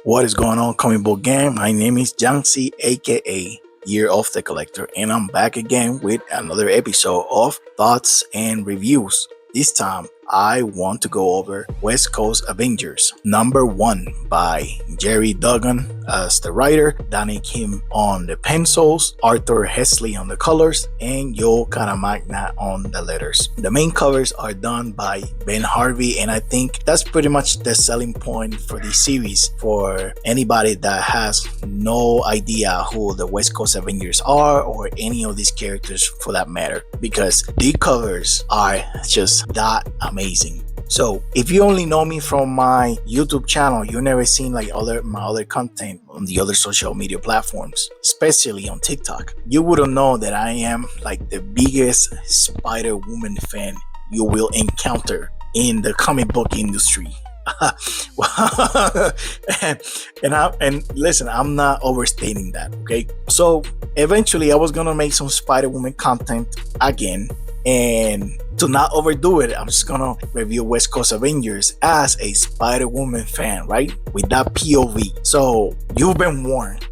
What is going on, comic book gang? My name is Jancy, aka Year of the Collector, and I'm back again with another episode of Thoughts and Reviews. This time, I want to go over West Coast Avengers #1 by Gerry Duggan as the writer, Danny Kim on the pencils, Arthur Hesli on the colors, and Caramagna on the letters. The main covers are done by Ben Harvey, and I think that's pretty much the selling point for this series for anybody that has no idea who the West Coast Avengers are or any of these characters for that matter, because the covers are just that amazing. So if you only know me from my YouTube channel, you never seen like my other content on the other social media platforms, especially on TikTok, you wouldn't know that I am like the biggest Spider-Woman fan you will encounter in the comic book industry. and listen, I'm not overstating that, okay? So eventually I was gonna make some Spider-Woman content again, and to not overdo it, I'm just gonna review West Coast Avengers as a Spider-Woman fan, right? With that POV. So you've been warned.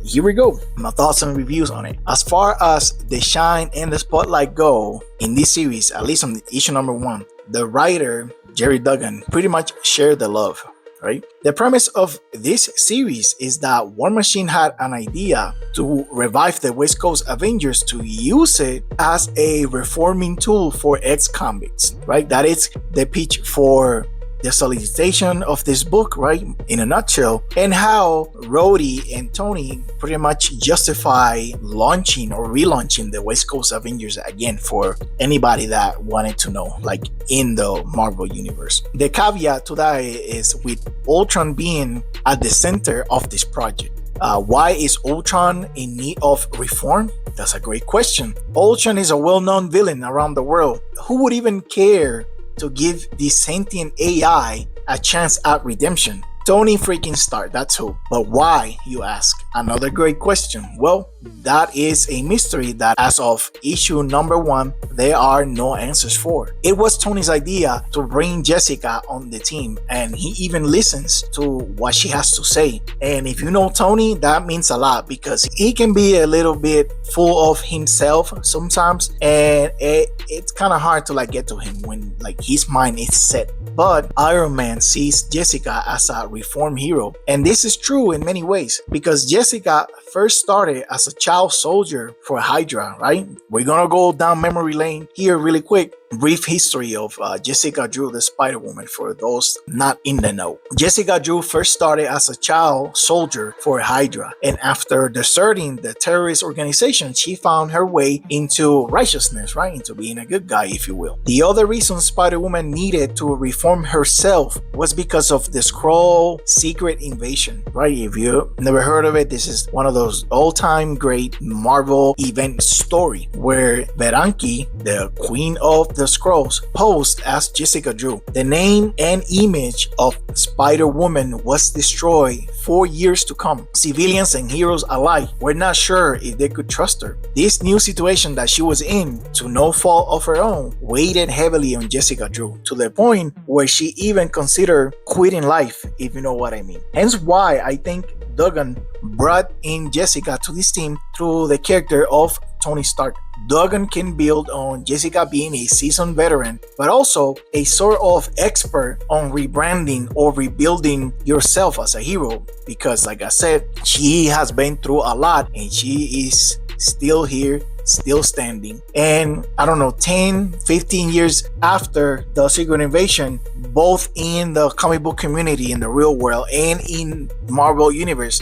Here we go. My thoughts and reviews on it. As far as the shine and the spotlight go in this series, at least on issue #1, the writer Gerry Duggan pretty much shared the love. Right? The premise of this series is that War Machine had an idea to revive the West Coast Avengers to use it as a reforming tool for ex-convicts, right? That is the pitch for the solicitation of this book, right? In a nutshell, and how Rhodey and Tony pretty much justify launching or relaunching the West Coast Avengers again for anybody that wanted to know, like in the Marvel universe. The caveat to that is with Ultron being at the center of this project. Why is Ultron in need of reform? That's a great question. Ultron is a well-known villain around the world. Who would even care to give the sentient AI a chance at redemption? Tony freaking Stark, that's who. But why, you ask? Another great question. Well, that is a mystery that as of issue #1, there are no answers for. It was Tony's idea to bring Jessica on the team, and he even listens to what she has to say. And if you know Tony, that means a lot, because he can be a little bit full of himself sometimes, and it's kind of hard to like get to him when like his mind is set. But Iron Man sees Jessica as a reform hero, and this is true in many ways, because Jessica first started as a child soldier for Hydra, right? We're gonna go down memory lane here really quick. Brief history of Jessica Drew, the Spider-Woman, for those not in the know. Jessica Drew first started as a child soldier for Hydra, and after deserting the terrorist organization, she found her way into righteousness, right? Into being a good guy, if you will. The other reason Spider-Woman needed to reform herself was because of the Skrull secret invasion, right? If you never heard of it, this is one of those all-time great Marvel event story where Veranki, the queen of the Skrulls, posed as Jessica Drew. The name and image of Spider-Woman was destroyed for years to come. Civilians and heroes alike were not sure if they could trust her. This new situation that she was in, to no fault of her own, weighed heavily on Jessica Drew, to the point where she even considered quitting life, if you know what I mean. Hence why I think Duggan brought in Jessica to this team through the character of Tony Stark. Duggan can build on Jessica being a seasoned veteran, but also a sort of expert on rebranding or rebuilding yourself as a hero, because like I said, she has been through a lot and she is still here, still standing. And I don't know, 10, 15 years after the Secret Invasion, both in the comic book community, in the real world, and in Marvel Universe,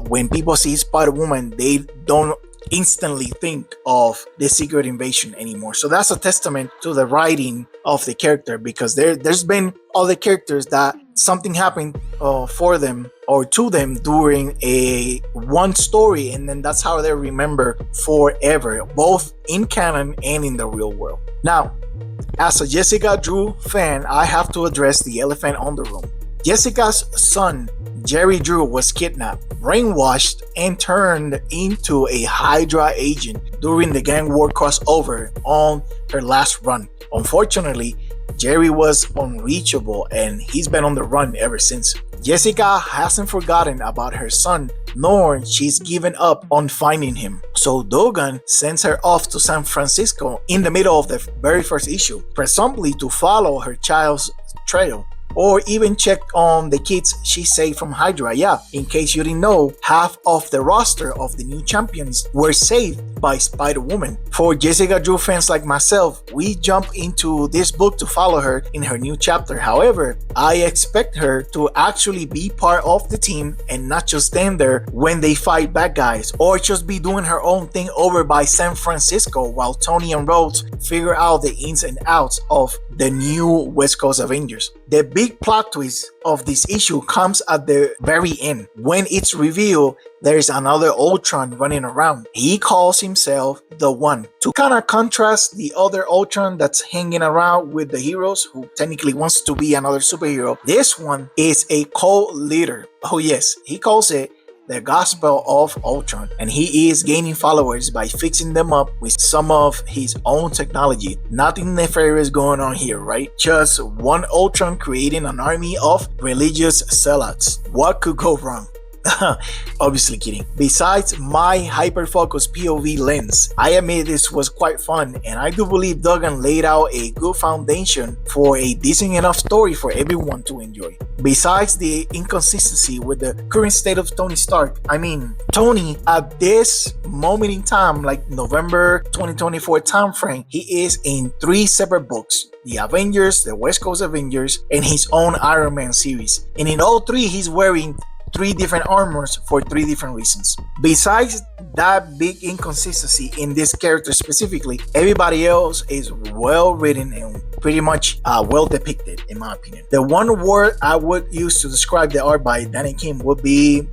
when people see Spider-Woman, they don't instantly think of the Secret Invasion anymore. So that's a testament to the writing of the character, because there's been other characters that something happened for them or to them during a one story, and then that's how they remember forever, both in canon and in the real world. Now, as a Jessica Drew fan, I have to address the elephant on the room. Jessica's son, Gerry Drew, was kidnapped, brainwashed, and turned into a Hydra agent during the gang war crossover on her last run. Unfortunately, Gerry was unreachable and he's been on the run ever since. Jessica hasn't forgotten about her son, nor she's given up on finding him. So Duggan sends her off to San Francisco in the middle of the very first issue, presumably to follow her child's trail, or even check on the kids she saved from Hydra. Yeah, in case you didn't know, half of the roster of the new champions were saved by Spider-Woman. For Jessica Drew fans like myself, we jump into this book to follow her in her new chapter. However, I expect her to actually be part of the team and not just stand there when they fight bad guys, or just be doing her own thing over by San Francisco while Tony and Rhodes figure out the ins and outs of the new West Coast Avengers. The big plot twist of this issue comes at the very end. When it's revealed there's another Ultron running around. He calls himself the One. To kind of contrast the other Ultron that's hanging around with the heroes, who technically wants to be another superhero, this one is a cult leader. Oh yes, he calls it the Gospel of Ultron, and he is gaining followers by fixing them up with some of his own technology. Nothing nefarious going on here, right? Just one Ultron creating an army of religious zealots. What could go wrong? Obviously kidding. Besides my hyper-focused POV lens, I admit this was quite fun, and I do believe Duggan laid out a good foundation for a decent enough story for everyone to enjoy. Besides the inconsistency with the current state of Tony Stark, I mean, Tony at this moment in time, like November 2024 time frame, he is in 3 separate books: the Avengers, the West Coast Avengers, and his own Iron Man series. And in all 3, he's wearing 3 different armors for 3 different reasons. Besides that big inconsistency in this character specifically, everybody else is well written and pretty much well depicted, in my opinion. The one word I would use to describe the art by Danny Kim would be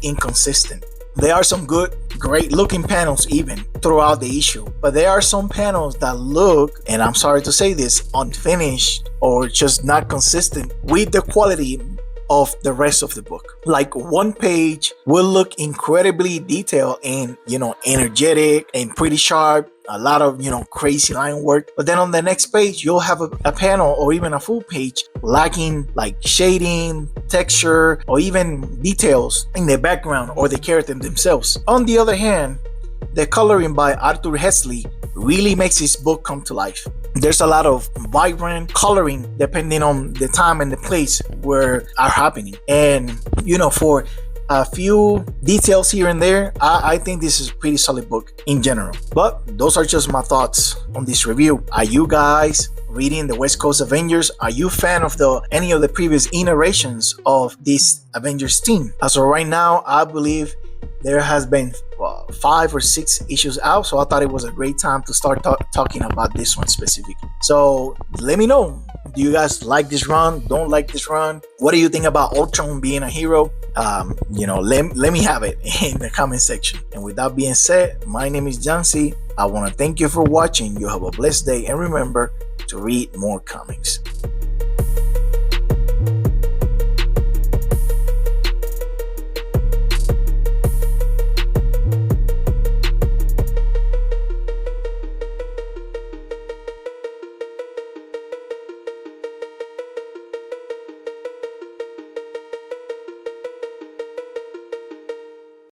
inconsistent. There are some good, great looking panels even throughout the issue, but there are some panels that look, and I'm sorry to say this, unfinished or just not consistent with the quality of the rest of the book. Like one page will look incredibly detailed and, energetic and pretty sharp, a lot of, crazy line work, but then on the next page you'll have a panel or even a full page lacking like shading, texture, or even details in the background or the character themselves. On the other hand, the coloring by Arthur Hesli really makes this book come to life. There's a lot of vibrant coloring depending on the time and the place where are happening. And, for a few details here and there, I think this is a pretty solid book in general. But those are just my thoughts on this review. Are you guys reading the West Coast Avengers? Are you a fan of any of the previous iterations of this Avengers team? As of right now, I believe there has been 5 or 6 issues out, so I thought it was a great time to start talking about this one specifically. So let me know, do you guys like this run? Don't like this run? What do you think about Ultron being a hero? Let me have it in the comment section. And with that being said, my name is Jancy. I want to thank you for watching. You have a blessed day, and remember to read more comics.